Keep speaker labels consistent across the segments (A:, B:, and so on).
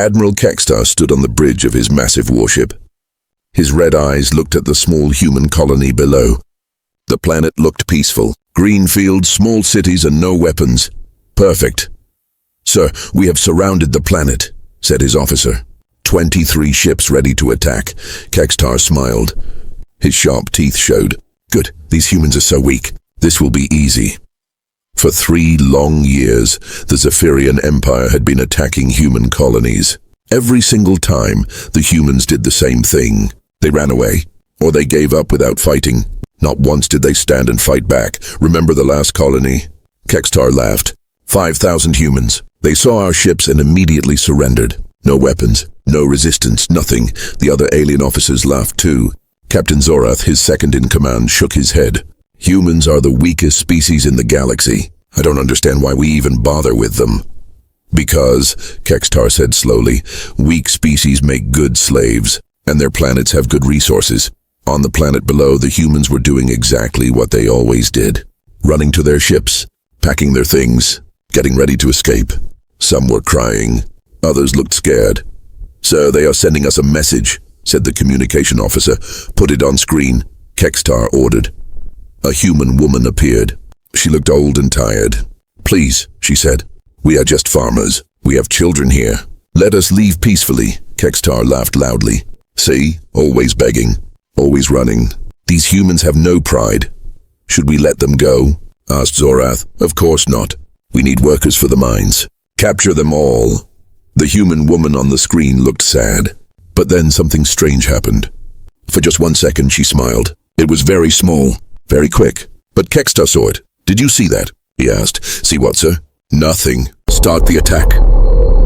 A: Admiral Kextar stood on the bridge of his massive warship. His red eyes looked at the small human colony below. The planet looked peaceful. Green fields, small cities, and no weapons. Perfect. "Sir, we have surrounded the planet," said his officer. 23 ships ready to attack. Kextar smiled. His sharp teeth showed. "Good, these humans are so weak. This will be easy." For 3 long years, the Zephyrian Empire had been attacking human colonies. Every single time, the humans did the same thing. They ran away, or they gave up without fighting. Not once did they stand and fight back. Remember the last colony? Kextar laughed. 5,000 humans. They saw our ships and immediately surrendered. No weapons, no resistance, nothing. The other alien officers laughed too. Captain Zorath, his second-in-command, shook his head. "Humans are the weakest species in the galaxy. I don't understand why we even bother with them." "Because," Kextar said slowly, "weak species make good slaves, and their planets have good resources. On the planet below, the humans were doing exactly what they always did. Running to their ships, packing their things, getting ready to escape. Some were crying. Others looked scared. "Sir, they are sending us a message," said the communication officer. "Put it on screen," Kextar ordered. A human woman appeared. She looked old and tired. "Please," she said. "We are just farmers. We have children here. Let us leave peacefully." Kextar laughed loudly. "See, always begging, always running. These humans have no pride." "Should we let them go?" asked Zorath. "Of course not. We need workers for the mines. Capture them all." The human woman on the screen looked sad. But then something strange happened. For just 1 second she smiled. It was very small, very quick. But Kextar saw it. "Did you see that?" he asked. "See what, sir?" "Nothing. Start the attack."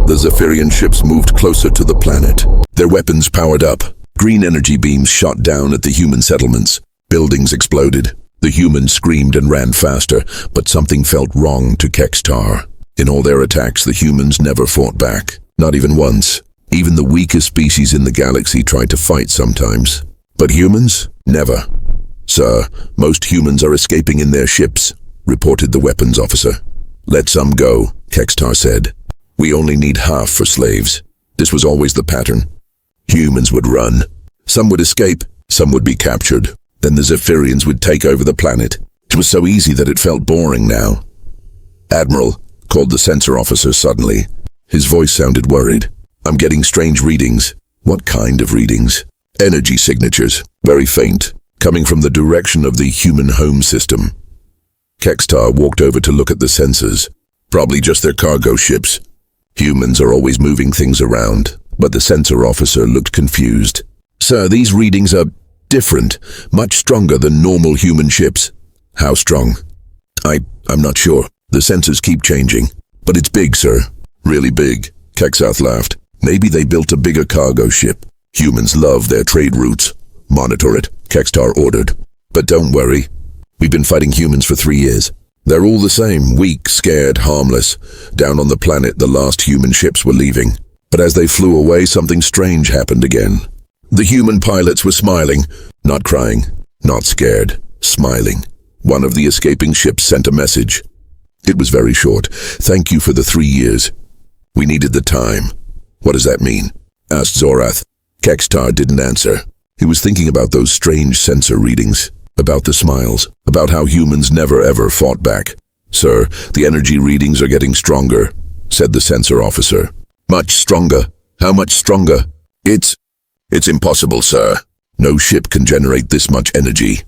A: The Zephyrian ships moved closer to the planet. Their weapons powered up. Green energy beams shot down at the human settlements. Buildings exploded. The humans screamed and ran faster, but something felt wrong to Kextar. In all their attacks, the humans never fought back. Not even once. Even the weakest species in the galaxy tried to fight sometimes. But humans? Never. "Sir, most humans are escaping in their ships," reported the weapons officer. "Let some go," Kextar said. "We only need half for slaves." This was always the pattern. Humans would run. Some would escape, some would be captured. Then the Zephyrians would take over the planet. It was so easy that it felt boring now. "Admiral," called the sensor officer suddenly. His voice sounded worried. "I'm getting strange readings." "What kind of readings?" "Energy signatures, very faint, coming from the direction of the human home system." Kextar walked over to look at the sensors. Probably just their cargo ships. Humans are always moving things around, but the sensor officer looked confused. "Sir, these readings are different, much stronger than normal human ships." "How strong?" I'm not sure. The sensors keep changing. "But it's big, sir. Really big." Kexar laughed. "Maybe they built a bigger cargo ship. Humans love their trade routes." "Monitor it," Kextar ordered. "But don't worry. We've been fighting humans for 3 years. They're all the same, weak, scared, harmless. Down on the planet, the last human ships were leaving. But as they flew away, something strange happened again. The human pilots were smiling, not crying, not scared, smiling. One of the escaping ships sent a message. It was very short. "Thank you for the 3 years. We needed the time." "What does that mean?" asked Zorath. Kextar didn't answer. He was thinking about those strange sensor readings, about the smiles, about how humans never ever fought back. "Sir, the energy readings are getting stronger," said the sensor officer. "Much stronger. How much stronger?" It's impossible, sir. No ship can generate this much energy."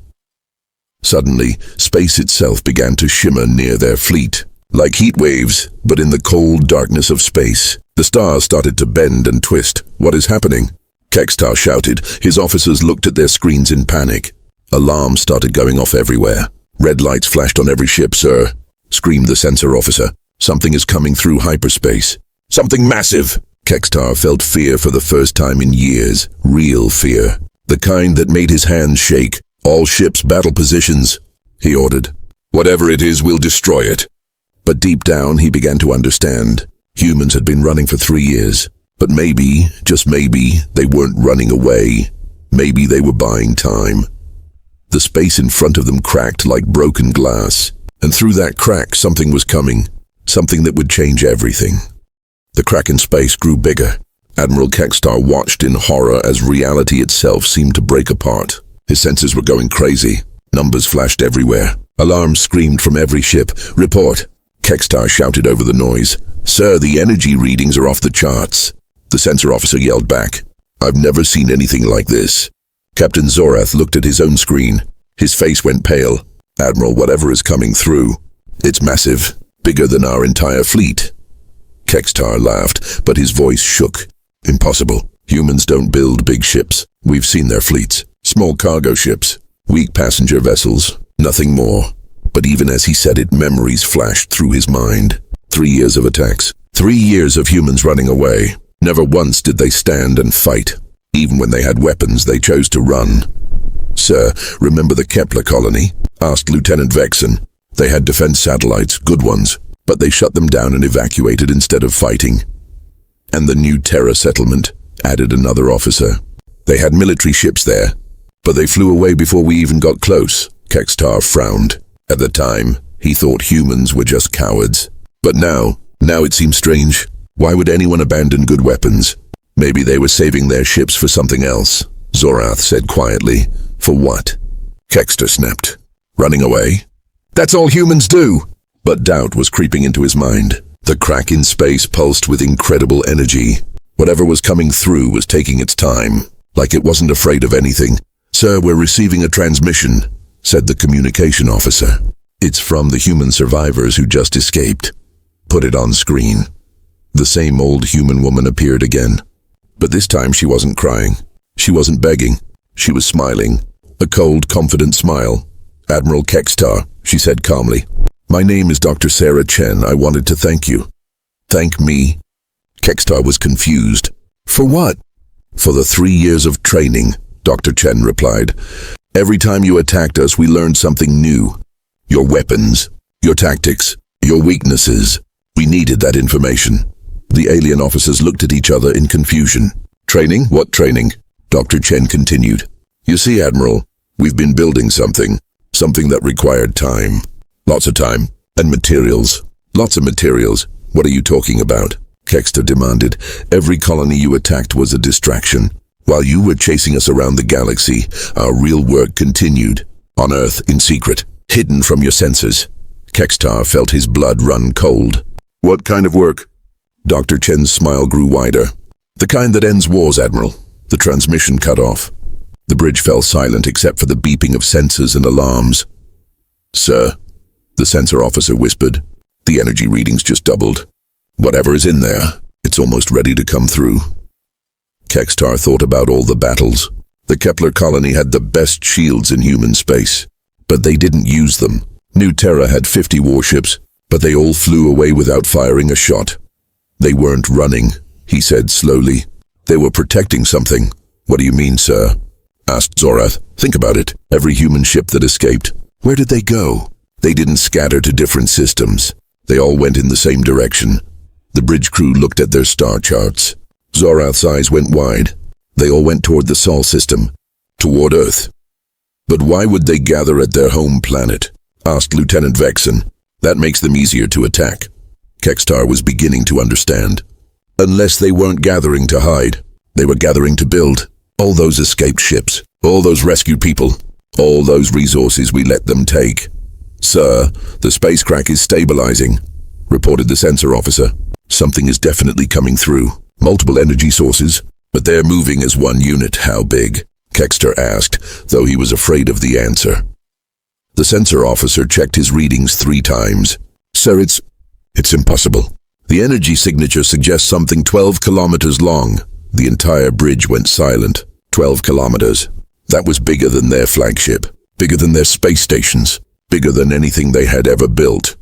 A: Suddenly, space itself began to shimmer near their fleet. Like heat waves, but in the cold darkness of space. The stars started to bend and twist. "What is happening?" Kextar shouted. His officers looked at their screens in panic. Alarms started going off everywhere. "Red lights flashed on every ship, sir," screamed the sensor officer. "Something is coming through hyperspace. Something massive!" Kextar felt fear for the first time in years. Real fear. The kind that made his hands shake. "All ships battle positions," he ordered. "Whatever it is, we'll destroy it." But deep down, he began to understand. Humans had been running for 3 years. But maybe, just maybe, they weren't running away. Maybe they were buying time. The space in front of them cracked like broken glass. And through that crack, something was coming. Something that would change everything. The crack in space grew bigger. Admiral Kekstar watched in horror as reality itself seemed to break apart. His senses were going crazy. Numbers flashed everywhere. Alarms screamed from every ship. "Report!" Kekstar shouted over the noise. "Sir, the energy readings are off the charts." The sensor officer yelled back. "I've never seen anything like this." Captain Zorath looked at his own screen. His face went pale. "Admiral, whatever is coming through, it's massive, bigger than our entire fleet." Kekstar laughed, but his voice shook. "Impossible. Humans don't build big ships. We've seen their fleets. Small cargo ships, weak passenger vessels, nothing more." But even as he said it, memories flashed through his mind. 3 years of attacks. 3 years of humans running away. Never once did they stand and fight. Even when they had weapons, they chose to run. "Sir, remember the Kepler colony?" asked Lieutenant Vexen. "They had defense satellites, good ones, but they shut them down and evacuated instead of fighting." "And the new Terra settlement," added another officer. "They had military ships there, but they flew away before we even got close." Kekstar frowned. At the time, he thought humans were just cowards. But now it seems strange. Why would anyone abandon good weapons? Maybe they were saving their ships for something else, Zorath said quietly. "For what?" Kekstar snapped. "Running away? That's all humans do!" But doubt was creeping into his mind. The crack in space pulsed with incredible energy. Whatever was coming through was taking its time, like it wasn't afraid of anything. "Sir, we're receiving a transmission," said the communication officer. "It's from the human survivors who just escaped." "Put it on screen." The same old human woman appeared again. But this time she wasn't crying. She wasn't begging. She was smiling. A cold, confident smile. "Admiral Kekstar," she said calmly. "My name is Dr. Sarah Chen. I wanted to thank you." "Thank me?" Kekstar was confused. "For what?" "For the 3 years of training," Dr. Chen replied. "Every time you attacked us, we learned something new. Your weapons, your tactics, your weaknesses. We needed that information." The alien officers looked at each other in confusion. "Training? What training?" Dr. Chen continued. "You see, Admiral, we've been building something that required time. Lots of time. And materials. Lots of materials. What are you talking about?" Kekstar demanded. "Every colony you attacked was a distraction. While you were chasing us around the galaxy, our real work continued. On Earth, in secret, hidden from your senses." Kekstar felt his blood run cold. "What kind of work?" Dr. Chen's smile grew wider. "The kind that ends wars, Admiral." The transmission cut off. The bridge fell silent except for the beeping of sensors and alarms. "Sir," the sensor officer whispered, "the energy readings just doubled. Whatever is in there, it's almost ready to come through." Kekstar thought about all the battles. The Kepler colony had the best shields in human space, but they didn't use them. New Terra had 50 warships, but they all flew away without firing a shot. "They weren't running," he said slowly. "They were protecting something." "What do you mean, sir?" asked Zorath. "Think about it. Every human ship that escaped, where did they go? They didn't scatter to different systems. They all went in the same direction." The bridge crew looked at their star charts. Zorath's eyes went wide. They all went toward the Sol system, toward Earth. "But why would they gather at their home planet?" asked Lieutenant Vexen. "That makes them easier to attack." Kekstar was beginning to understand. "Unless they weren't gathering to hide. They were gathering to build. All those escaped ships, all those rescued people, all those resources we let them take." "Sir, the space crack is stabilizing," reported the sensor officer. "Something is definitely coming through. Multiple energy sources, but they're moving as one unit." "How big?" Kekstar asked, though he was afraid of the answer. The sensor officer checked his readings 3 times. "Sir, it's impossible. The energy signature suggests something 12 kilometers long." The entire bridge went silent. 12 kilometers. That was bigger than their flagship, bigger than their space stations, bigger than anything they had ever built.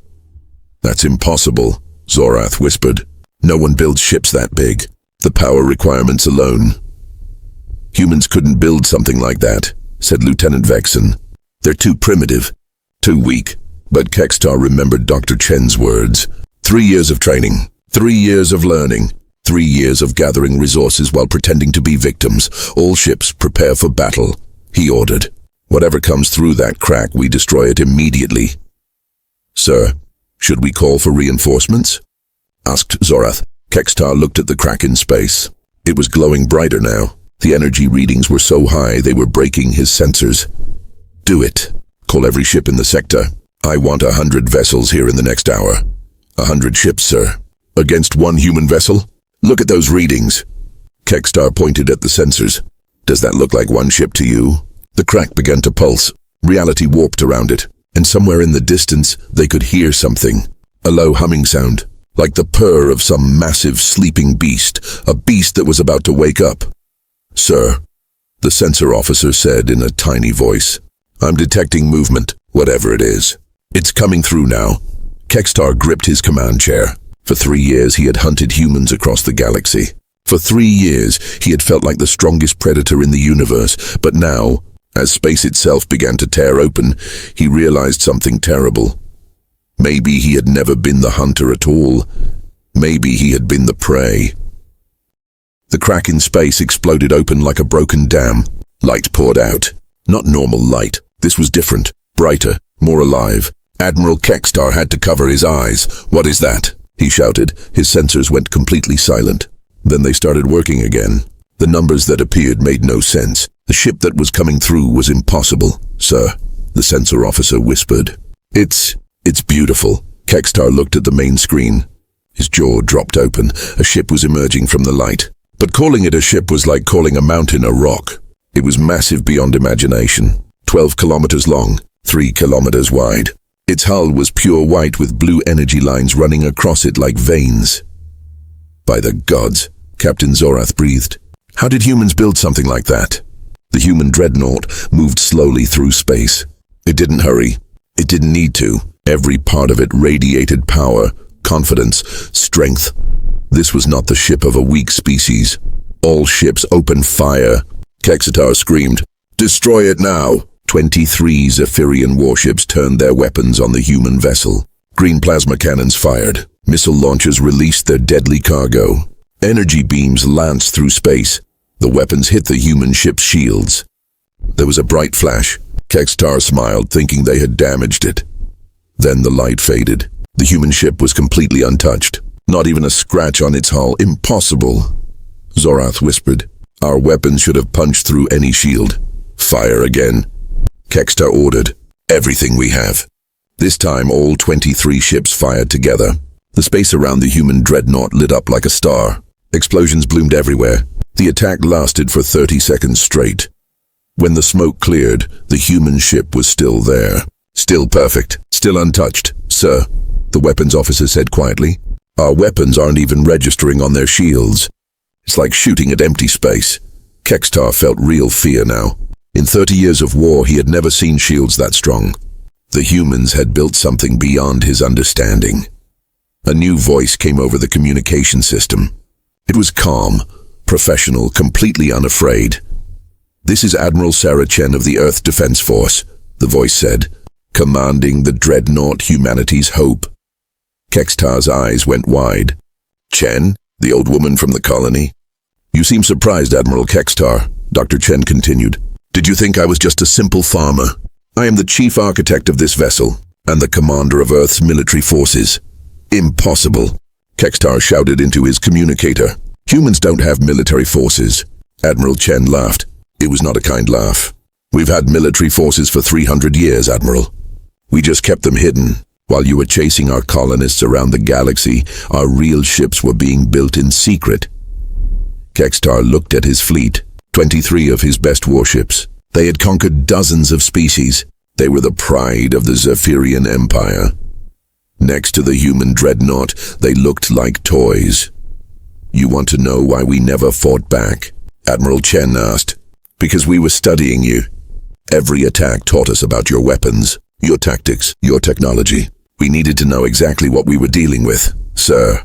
A: "That's impossible," Zorath whispered. "No one builds ships that big. The power requirements alone." "Humans couldn't build something like that," said Lieutenant Vexen. "They're too primitive, too weak." But Kekstar remembered Dr. Chen's words. 3 years of training, 3 years of learning, 3 years of gathering resources while pretending to be victims. "All ships prepare for battle," he ordered. "Whatever comes through that crack, we destroy it immediately." "Sir, should we call for reinforcements?" asked Zorath. Kekstar looked at the crack in space. It was glowing brighter now. The energy readings were so high they were breaking his sensors. Do it. Call every ship in the sector. I want 100 vessels here in the next hour. 100 ships, sir. Against one human vessel? Look at those readings. Kekstar pointed at the sensors. Does that look like one ship to you? The crack began to pulse. Reality warped around it, and somewhere in the distance they could hear something. A low humming sound, like the purr of some massive sleeping beast, a beast that was about to wake up. Sir, the sensor officer said in a tiny voice, I'm detecting movement, whatever it is. It's coming through now. Kekstar gripped his command chair. For 3 years he had hunted humans across the galaxy. For 3 years he had felt like the strongest predator in the universe, but now, as space itself began to tear open, he realized something terrible. Maybe he had never been the hunter at all. Maybe he had been the prey. The crack in space exploded open like a broken dam. Light poured out. Not normal light. This was different, brighter, more alive. Admiral Kekstar had to cover his eyes. What is that? He shouted. His sensors went completely silent. Then they started working again. The numbers that appeared made no sense. The ship that was coming through was impossible. Sir, the sensor officer whispered. It's beautiful. Kekstar looked at the main screen. His jaw dropped open. A ship was emerging from the light. But calling it a ship was like calling a mountain a rock. It was massive beyond imagination. 12 kilometers long, 3 kilometers wide. Its hull was pure white with blue energy lines running across it like veins. By the gods, Captain Zorath breathed. How did humans build something like that? The human Dreadnought moved slowly through space. It didn't hurry. It didn't need to. Every part of it radiated power, confidence, strength. This was not the ship of a weak species. All ships opened fire. Kekstar screamed, Destroy it now! 23 Zephyrian warships turned their weapons on the human vessel. Green plasma cannons fired. Missile launchers released their deadly cargo. Energy beams lanced through space. The weapons hit the human ship's shields. There was a bright flash. Kekstar smiled, thinking they had damaged it. Then the light faded. The human ship was completely untouched. Not even a scratch on its hull. Impossible. Zorath whispered. Our weapons should have punched through any shield. Fire again. Kekstar ordered. Everything we have. This time all 23 ships fired together. The space around the human Dreadnought lit up like a star. Explosions bloomed everywhere. The attack lasted for 30 seconds straight. When the smoke cleared, the human ship was still there. Still perfect. Still untouched. Sir, the weapons officer said quietly. Our weapons aren't even registering on their shields. It's like shooting at empty space. Kekstar felt real fear now. In 30 years of war, he had never seen shields that strong. The humans had built something beyond his understanding. A new voice came over the communication system. It was calm, professional, completely unafraid. This is Admiral Sarah Chen of the Earth Defense Force, the voice said, commanding the Dreadnought, humanity's hope. Kekstar's eyes went wide. Chen, the old woman from the colony? You seem surprised, Admiral Kekstar, Dr. Chen continued. Did you think I was just a simple farmer? I am the chief architect of this vessel, and the commander of Earth's military forces. Impossible, Kekstar shouted into his communicator. Humans don't have military forces. Admiral Chen laughed. It was not a kind laugh. We've had military forces for 300 years, Admiral. We just kept them hidden. While you were chasing our colonists around the galaxy, our real ships were being built in secret. Kekstar looked at his fleet, 23 of his best warships. They had conquered dozens of species. They were the pride of the Zephyrian Empire. Next to the human Dreadnought, they looked like toys. You want to know why we never fought back? Admiral Chen asked. Because we were studying you. Every attack taught us about your weapons, your tactics, your technology. We needed to know exactly what we were dealing with. Sir,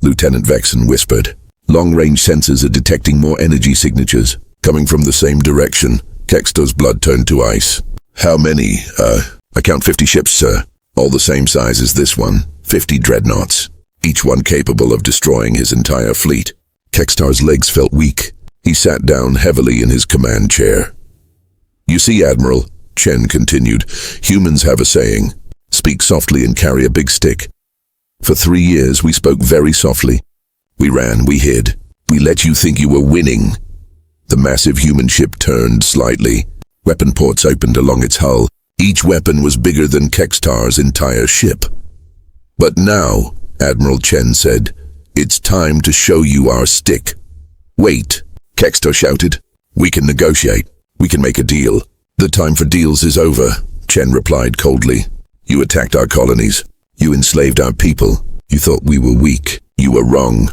A: Lieutenant Vexen whispered. Long-range sensors are detecting more energy signatures, coming from the same direction. Kekstar's blood turned to ice. How many? I count 50 ships, sir. All the same size as this one. 50 dreadnoughts. Each one capable of destroying his entire fleet. Kekstar's legs felt weak. He sat down heavily in his command chair. You see, Admiral, Chen continued, humans have a saying. Speak softly and carry a big stick. For 3 years we spoke very softly. We ran, we hid. We let you think you were winning." The massive human ship turned slightly. Weapon ports opened along its hull. Each weapon was bigger than Kextar's entire ship. "But now," Admiral Chen said, "it's time to show you our stick." "Wait," Kextar shouted. "We can negotiate. We can make a deal." "The time for deals is over," Chen replied coldly. "You attacked our colonies. You enslaved our people. You thought we were weak. You were wrong."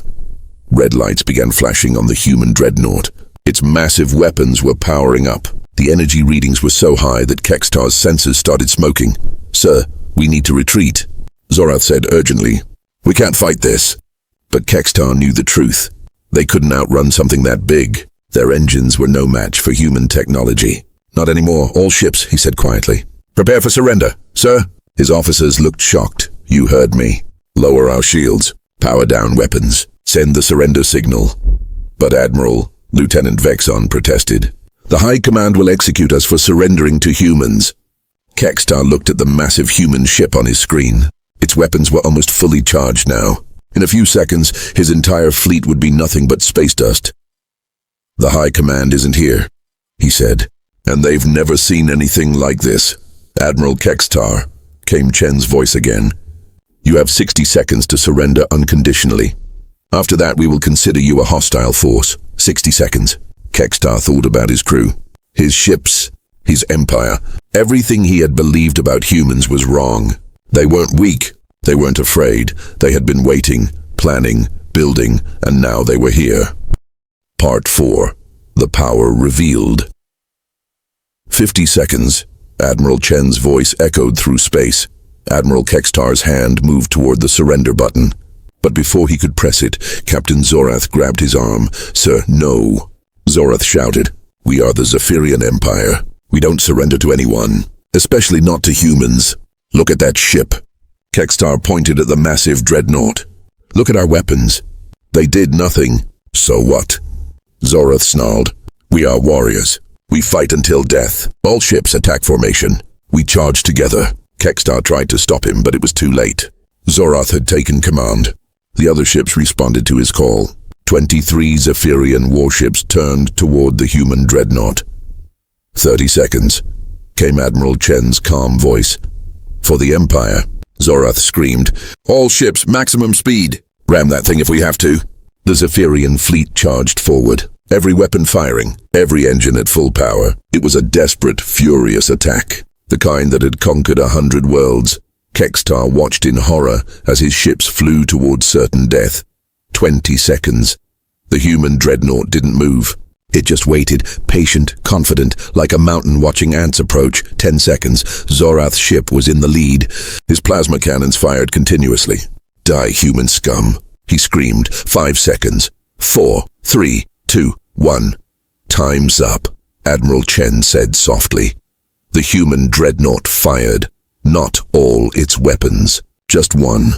A: Red lights began flashing on the human Dreadnought. Its massive weapons were powering up. The energy readings were so high that Kextar's sensors started smoking. "Sir, we need to retreat," Zorath said urgently. "We can't fight this." But Kextar knew the truth. They couldn't outrun something that big. Their engines were no match for human technology. "Not anymore, all ships," he said quietly. "Prepare for surrender, sir." His officers looked shocked. "You heard me. Lower our shields. Power down weapons. Send the surrender signal." But Admiral, Lieutenant Vexon protested. "The High Command will execute us for surrendering to humans." Kextar looked at the massive human ship on his screen. Its weapons were almost fully charged now. In a few seconds, his entire fleet would be nothing but space dust. "The High Command isn't here," he said, "and they've never seen anything like this." "Admiral Kextar," came Chen's voice again, "you have 60 seconds to surrender unconditionally. After that, we will consider you a hostile force." 60 seconds. Kextar thought about his crew, his ships, his empire. Everything he had believed about humans was wrong. They weren't weak. They weren't afraid. They had been waiting, planning, building, and now they were here. Part 4. The Power Revealed. 50 seconds. Admiral Chen's voice echoed through space. Admiral Kextar's hand moved toward the surrender button. But before he could press it, Captain Zorath grabbed his arm. "Sir, no." Zorath shouted. "We are the Zephyrian Empire. We don't surrender to anyone, especially not to humans. Look at that ship." Kextar pointed at the massive Dreadnought. "Look at our weapons. They did nothing." "So what?" Zorath snarled. "We are warriors. We fight until death. All ships attack formation. We charge together." Kextar tried to stop him, but it was too late. Zorath had taken command. The other ships responded to his call. 23 Zephyrian warships turned toward the human Dreadnought. 30 seconds, came Admiral Chen's calm voice. "For the Empire," Zorath screamed. "All ships, maximum speed. Ram that thing if we have to." The Zephyrian fleet charged forward, every weapon firing, every engine at full power. It was a desperate, furious attack, the kind that had conquered 100 worlds. Kextar watched in horror as his ships flew towards certain death. 20 seconds. The human Dreadnought didn't move. It just waited, patient, confident, like a mountain watching ants approach. 10 seconds. Zorath's ship was in the lead. His plasma cannons fired continuously. "Die, human scum," he screamed. 5 seconds. 4, 3, 2, 1. "Time's up," Admiral Chen said softly. The human Dreadnought fired. Not all its weapons, just one.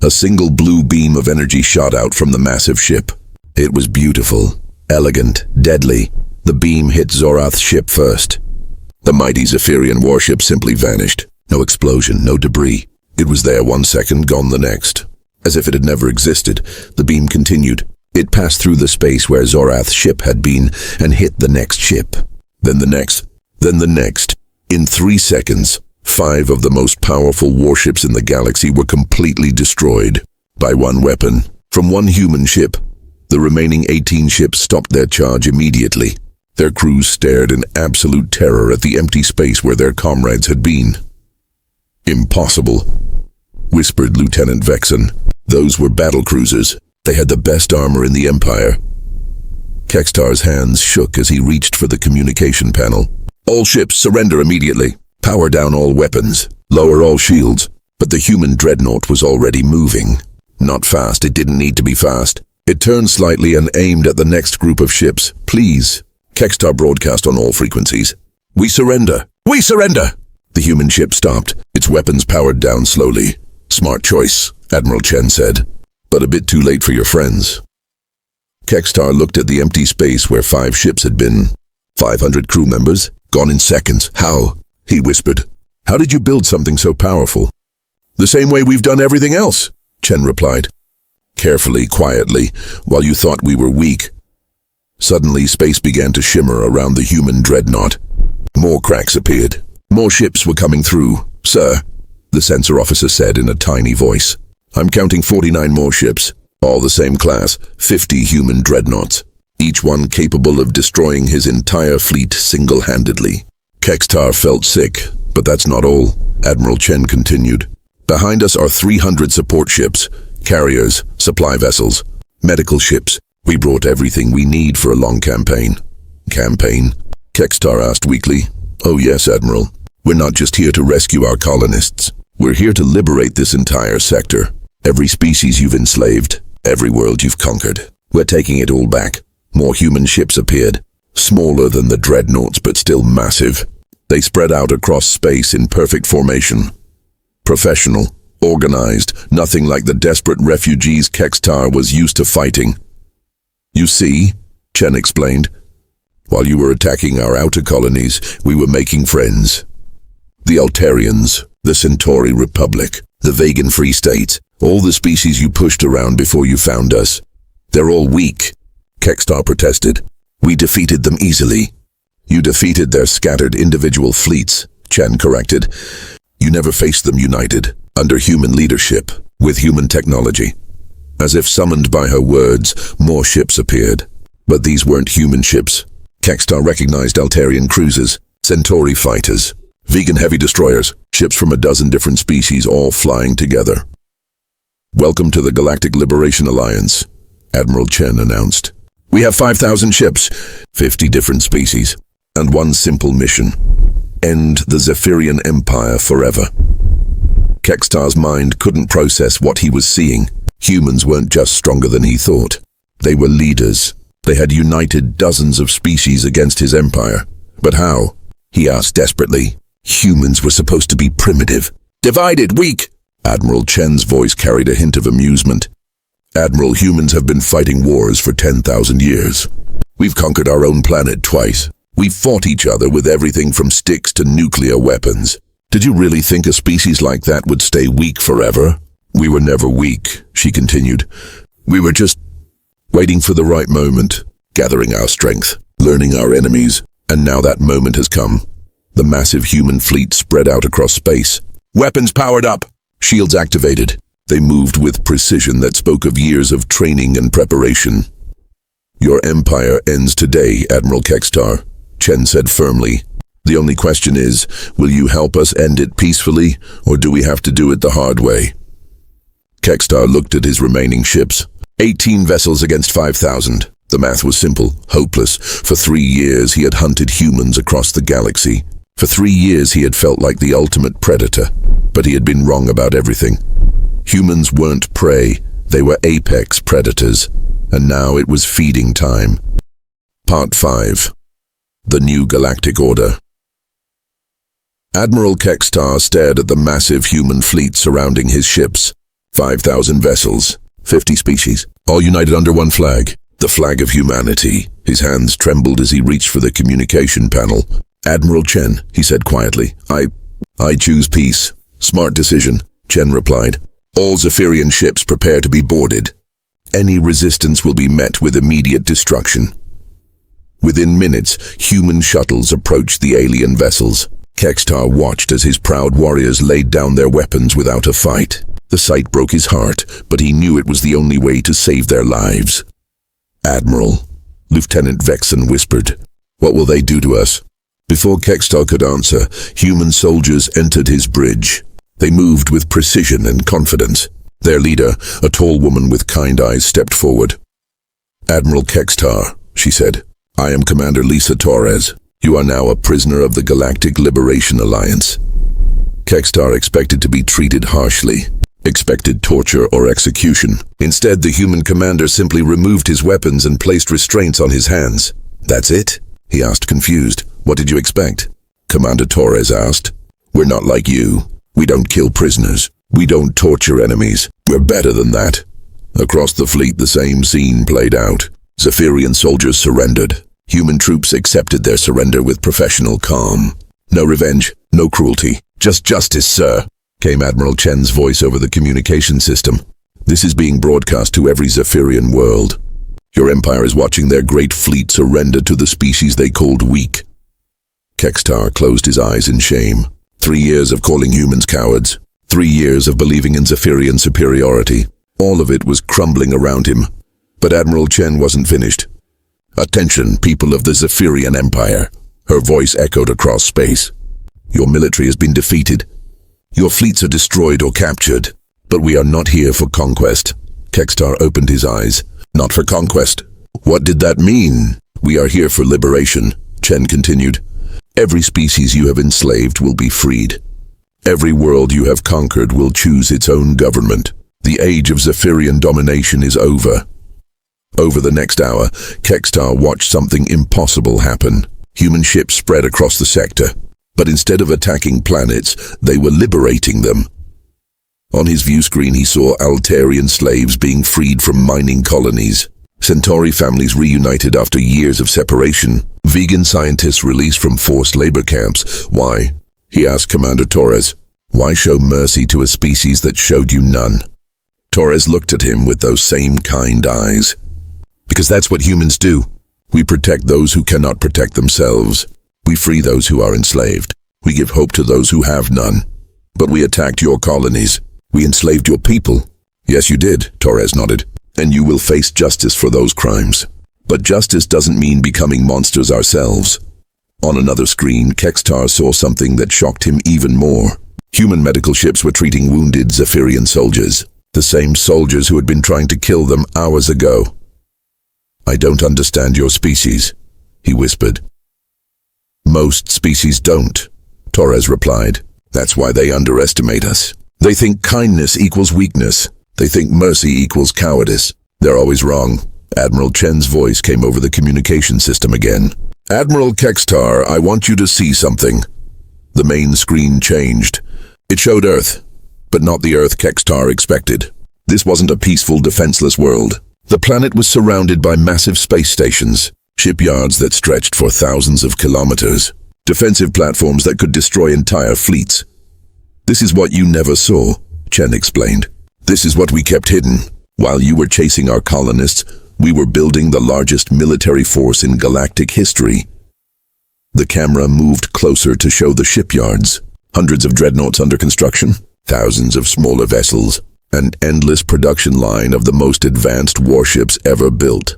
A: A single blue beam of energy shot out from the massive ship. It was beautiful, elegant, deadly. The beam hit Zorath's ship first. The mighty Zephyrian warship simply vanished. No explosion, no debris. It was there 1 second, gone the next. As if it had never existed, the beam continued. It passed through the space where Zorath's ship had been and hit the next ship. Then the next, then the next. In 3 seconds, 5 of the most powerful warships in the galaxy were completely destroyed by one weapon. From one human ship, the remaining 18 ships stopped their charge immediately. Their crews stared in absolute terror at the empty space where their comrades had been. "Impossible," whispered Lieutenant Vexon. "Those were battlecruisers. They had the best armor in the Empire." Kextar's hands shook as he reached for the communication panel. "All ships surrender immediately. Power down all weapons. Lower all shields." But the human Dreadnought was already moving. Not fast, it didn't need to be fast. It turned slightly and aimed at the next group of ships. "Please." Kextar broadcast on all frequencies. "We surrender! We surrender!" The human ship stopped, its weapons powered down slowly. "Smart choice," Admiral Chen said, "but a bit too late for your friends." Kextar looked at the empty space where 5 ships had been. 500 crew members, gone in seconds. "How?" he whispered. "How did you build something so powerful?" "The same way we've done everything else," Chen replied. Carefully, quietly, while you thought we were weak. Suddenly, space began to shimmer around the human dreadnought. More cracks appeared. More ships were coming through. "Sir," the sensor officer said in a tiny voice. "I'm counting 49 more ships, all the same class, 50 human dreadnoughts, each one capable of destroying his entire fleet single-handedly." Kextar felt sick, but that's not all, Admiral Chen continued. "Behind us are 300 support ships, carriers, supply vessels, medical ships. We brought everything we need for a long campaign." "Campaign?" Kextar asked weakly. "Oh yes, Admiral. We're not just here to rescue our colonists. We're here to liberate this entire sector. Every species you've enslaved, every world you've conquered. We're taking it all back." More human ships appeared, smaller than the dreadnoughts but still massive. They spread out across space in perfect formation. Professional, organized, nothing like the desperate refugees Kextar was used to fighting. "You see," Chen explained, "while you were attacking our outer colonies, we were making friends. The Altarians, the Centauri Republic, the Vegan Free State, all the species you pushed around before you found us. They're all weak," Kextar protested. "We defeated them easily." "You defeated their scattered individual fleets," Chen corrected. "You never faced them united, under human leadership, with human technology." As if summoned by her words, more ships appeared. But these weren't human ships. Kextar recognized Altarian cruisers, Centauri fighters, vegan heavy destroyers, ships from a dozen different species all flying together. "Welcome to the Galactic Liberation Alliance," Admiral Chen announced. "We have 5,000 ships, 50 different species, and one simple mission: end the Zephyrian Empire forever." Kextar's mind couldn't process what he was seeing. Humans weren't just stronger than he thought. They were leaders. They had united dozens of species against his empire. But how? He asked desperately. Humans were supposed to be primitive. Divided, weak. Admiral Chen's voice carried a hint of amusement. "Admiral, humans have been fighting wars for 10,000 years. We've conquered our own planet twice. We've fought each other with everything from sticks to nuclear weapons. Did you really think a species like that would stay weak forever?" "We were never weak," she continued. "We were just waiting for the right moment, gathering our strength, learning our enemies, and now that moment has come." The massive human fleet spread out across space. Weapons powered up, shields activated. They moved with precision that spoke of years of training and preparation. "Your empire ends today, Admiral Kextar," Chen said firmly. "The only question is, will you help us end it peacefully, or do we have to do it the hard way?" Kextar looked at his remaining ships. 18 vessels against 5,000. The math was simple, hopeless. For 3 years he had hunted humans across the galaxy. For 3 years he had felt like the ultimate predator, but he had been wrong about everything. Humans weren't prey, they were apex predators, and now it was feeding time. Part 5. The New Galactic Order. Admiral Kextar stared at the massive human fleet surrounding his ships. 5,000 vessels, 50 species, all united under one flag, the flag of humanity. His hands trembled as he reached for the communication panel. "Admiral Chen," he said quietly, I choose peace." "Smart decision," Chen replied. "All Zephyrian ships prepare to be boarded. Any resistance will be met with immediate destruction." Within minutes, human shuttles approached the alien vessels. Kextar watched as his proud warriors laid down their weapons without a fight. The sight broke his heart, but he knew it was the only way to save their lives. "Admiral," Lieutenant Vexen whispered, "what will they do to us?" Before Kextar could answer, human soldiers entered his bridge. They moved with precision and confidence. Their leader, a tall woman with kind eyes, stepped forward. "Admiral Kextar," she said, "I am Commander Lisa Torres. You are now a prisoner of the Galactic Liberation Alliance." Kextar expected to be treated harshly, expected torture or execution. Instead, the human commander simply removed his weapons and placed restraints on his hands. "That's it?" he asked, confused. "What did you expect?" Commander Torres asked. "We're not like you. We don't kill prisoners. We don't torture enemies. We're better than that." Across the fleet, the same scene played out. Zephyrian soldiers surrendered. Human troops accepted their surrender with professional calm. "No revenge, no cruelty. Just justice, sir," came Admiral Chen's voice over the communication system. This is being broadcast to every Zephyrian world. Your empire is watching their great fleet surrender to the species they called weak. Kextar closed his eyes in shame. 3 years of calling humans cowards. 3 years of believing in Zephyrian superiority. All of it was crumbling around him. But Admiral Chen wasn't finished. "Attention, people of the Zephyrian Empire." Her voice echoed across space. "Your military has been defeated. Your fleets are destroyed or captured. But we are not here for conquest." Kextar opened his eyes. "Not for conquest? What did that mean?" "We are here for liberation," Chen continued. "Every species you have enslaved will be freed. Every world you have conquered will choose its own government. The age of Zephyrian domination is over." Over the next hour, Kextar watched something impossible happen. Human ships spread across the sector, but instead of attacking planets, they were liberating them. On his view screen, he saw Altarian slaves being freed from mining colonies. Centauri families reunited after years of separation. Vegan scientists released from forced labor camps. Why? He asked Commander Torres. Why show mercy to a species that showed you none? Torres looked at him with those same kind eyes. Because that's what humans do. We protect those who cannot protect themselves. We free those who are enslaved. We give hope to those who have none. But we attacked your colonies. We enslaved your people. Yes, you did, Torres nodded. And you will face justice for those crimes. But justice doesn't mean becoming monsters ourselves. On another screen, Kextar saw something that shocked him even more. Human medical ships were treating wounded Zephyrian soldiers. The same soldiers who had been trying to kill them hours ago. "I don't understand your species," he whispered. "Most species don't," Torres replied. "That's why they underestimate us. They think kindness equals weakness. They think mercy equals cowardice. They're always wrong." Admiral Chen's voice came over the communication system again. "Admiral Kextar, I want you to see something." The main screen changed. It showed Earth, but not the Earth Kextar expected. This wasn't a peaceful, defenseless world. The planet was surrounded by massive space stations, shipyards that stretched for thousands of kilometers, defensive platforms that could destroy entire fleets. "This is what you never saw," Chen explained. "This is what we kept hidden. While you were chasing our colonists, we were building the largest military force in galactic history." The camera moved closer to show the shipyards. Hundreds of dreadnoughts under construction, thousands of smaller vessels, an endless production line of the most advanced warships ever built.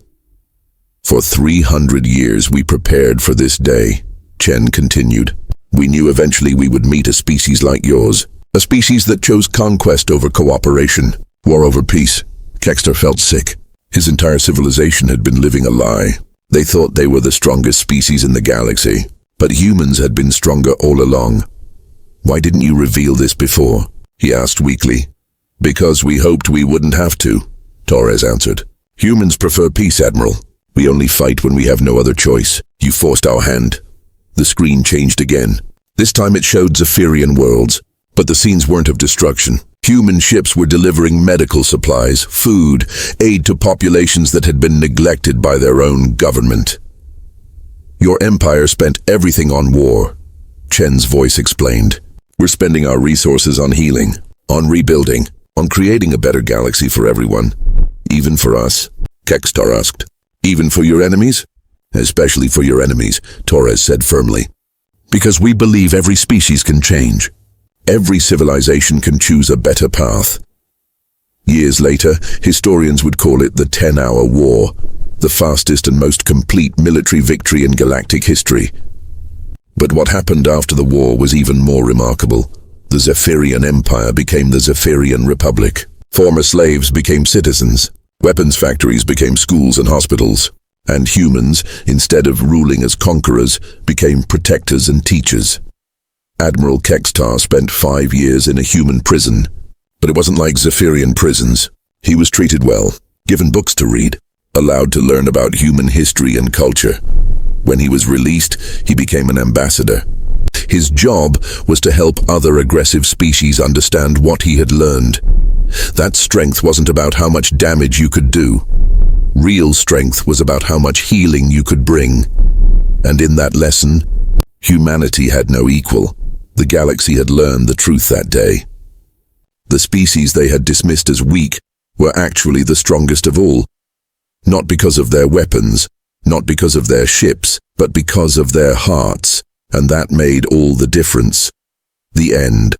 A: "For 300 years we prepared for this day," Chen continued. "We knew eventually we would meet a species like yours, a species that chose conquest over cooperation, war over peace." Kextar felt sick. His entire civilization had been living a lie. They thought they were the strongest species in the galaxy, but humans had been stronger all along. "Why didn't you reveal this before?" he asked weakly. "Because we hoped we wouldn't have to," Torres answered. "Humans prefer peace, Admiral. We only fight when we have no other choice. You forced our hand." The screen changed again. This time it showed Zephyrian worlds, but the scenes weren't of destruction. Human ships were delivering medical supplies, food, aid to populations that had been neglected by their own government. "Your empire spent everything on war," Chen's voice explained. "We're spending our resources on healing, on rebuilding, on creating a better galaxy for everyone. Even for us?" Kextar asked. "Even for your enemies?" "Especially for your enemies," Torres said firmly. "Because we believe every species can change. Every civilization can choose a better path." Years later, historians would call it the 10-hour war, the fastest and most complete military victory in galactic history. But what happened after the war was even more remarkable. The Zephyrian Empire became the Zephyrian Republic. Former slaves became citizens. Weapons factories became schools and hospitals. And humans, instead of ruling as conquerors, became protectors and teachers. Admiral Kextar spent 5 years in a human prison, but it wasn't like Zephyrian prisons. He was treated well, given books to read, allowed to learn about human history and culture. When he was released, he became an ambassador. His job was to help other aggressive species understand what he had learned. That strength wasn't about how much damage you could do. Real strength was about how much healing you could bring. And in that lesson, humanity had no equal. The galaxy had learned the truth that day. The species they had dismissed as weak were actually the strongest of all. Not because of their weapons, not because of their ships, but because of their hearts, and that made all the difference. The end.